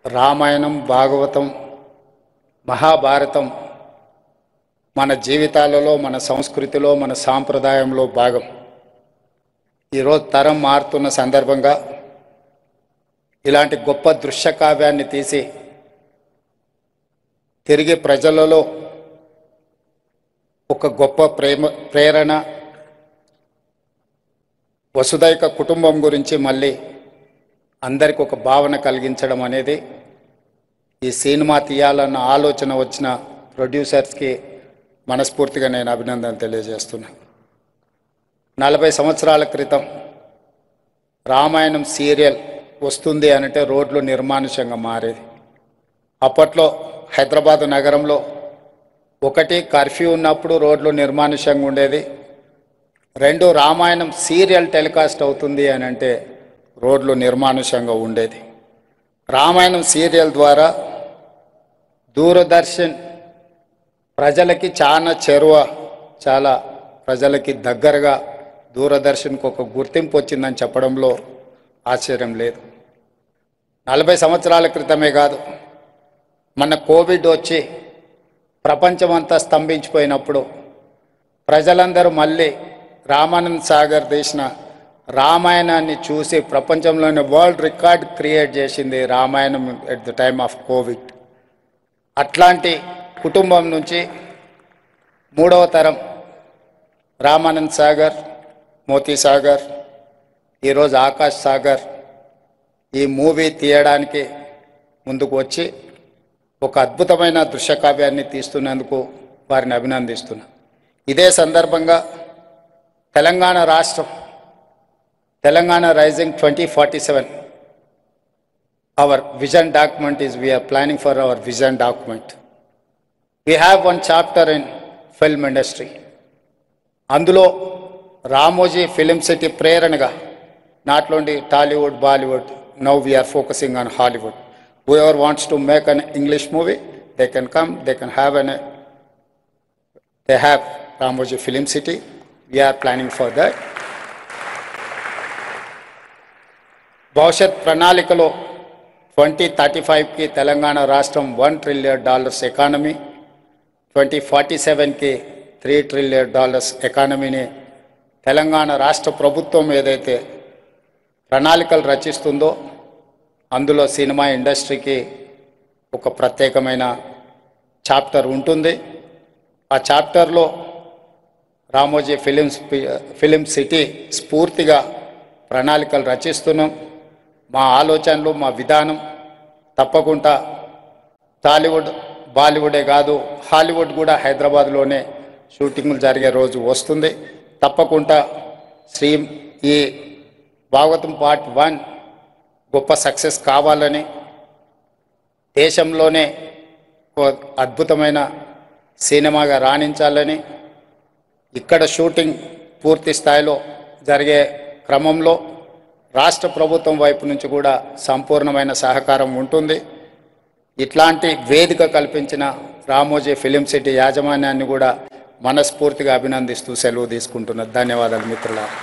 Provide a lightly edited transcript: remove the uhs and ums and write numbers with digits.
రామాయణం, భాగవతం, మహాభారతం మన జీవితాలలో, మన సంస్కృతిలో, మన సాంప్రదాయంలో భాగం. ఈరోజు తరం మారుతున్న సందర్భంగా ఇలాంటి గొప్ప దృశ్య కావ్యాన్ని తీసి తిరిగి ప్రజలలో ఒక గొప్ప ప్రేరణ, వసుదైక కుటుంబం గురించి మళ్ళీ అందరికి ఒక భావన కలిగించడం అనేది ఈ సినిమా తీయాలన్న ఆలోచన వచ్చిన ప్రొడ్యూసర్స్కి మనస్ఫూర్తిగా నేను అభినందనలు తెలియజేస్తున్నాను. 40 సంవత్సరాల క్రితం రామాయణం సీరియల్ వస్తుంది అంటే రోడ్లు నిర్మానుష్యంగా మారేది. అప్పట్లో హైదరాబాదు నగరంలో ఒకటి కర్ఫ్యూ ఉన్నప్పుడు రోడ్లు నిర్మానుష్యంగా ఉండేది, 2 రామాయణం సీరియల్ టెలికాస్ట్ అవుతుంది అంటే రోడ్లు నిర్మానుష్యంగా ఉండేది. రామాయణం సీరియల్ ద్వారా దూరదర్శన్ ప్రజలకి చాలా ప్రజలకి దగ్గరగా దూరదర్శన్కు ఒక గుర్తింపు వచ్చిందని చెప్పడంలో ఆశ్చర్యం లేదు. 40 సంవత్సరాల క్రితమే కాదు, మన కోవిడ్ వచ్చి ప్రపంచమంతా స్తంభించిపోయినప్పుడు ప్రజలందరూ మళ్ళీ రామానంద్ సాగర్ తీసిన రామాయణాన్ని చూసి ప్రపంచంలోని వరల్డ్ రికార్డ్ క్రియేట్ చేసింది Ramayanam at the time of Covid. అట్లాంటి కుటుంబం నుంచి 3వ తరం రామానంద్ సాగర్, మోతీ సాగర్, ఈరోజు ఆకాష్ సాగర్ ఈ మూవీ తీయడానికి ముందుకు వచ్చి ఒక అద్భుతమైన దృశ్యకావ్యాన్ని తీస్తున్నందుకు వారిని అభినందిస్తున్నా. ఇదే సందర్భంగా తెలంగాణ రాష్ట్రం, Telangana rising 2047, our vision document is, we are planning for our vision document. We have one chapter in film industry. అందులో రామోజీ ఫిలిం సిటీ ప్రేరణగా not only Tollywood, Bollywood, now we are focusing on Hollywood. Whoever wants to make an English movie, they can come, they can have they have Ramoji Film City. We are planning for that. భవిష్యత్ ప్రణాళికలో 2035కి తెలంగాణ రాష్ట్రం $1 trillion economy, 2047కి $3 trillion ఎకానమీని Telangana రాష్ట్ర ప్రభుత్వం ఏదైతే ప్రణాళికలు రచిస్తుందో అందులో cinema ఇండస్ట్రీకి ఒక ప్రత్యేకమైన చాప్టర్ ఉంటుంది. ఆ చాప్టర్లో రామోజీ ఫిలిం సిటీ స్ఫూర్తిగా ప్రణాళికలు రచిస్తున్నాం. మా ఆలోచనలు, మా విధానం తప్పకుండా టాలీవుడ్, బాలీవుడే కాదు హాలీవుడ్ కూడా హైదరాబాద్లోనే షూటింగ్లు జరిగే రోజు వస్తుంది. తప్పకుండా ఈ భాగవతం పార్ట్ 1 గొప్ప సక్సెస్ కావాలని, దేశంలోనే అద్భుతమైన సినిమాగా రాణించాలని, ఇక్కడ షూటింగ్ పూర్తి స్థాయిలో జరిగే క్రమంలో రాష్ట్ర ప్రభుత్వం వైపు నుంచి కూడా సంపూర్ణమైన సహకారం ఉంటుంది. ఇట్లాంటి వేదిక కల్పించిన రామోజీ ఫిలిం సిటీ యాజమాన్యాన్ని కూడా మనస్ఫూర్తిగా అభినందిస్తూ సెలవు తీసుకుంటున్నారు. ధన్యవాదాలు మిత్రులారా.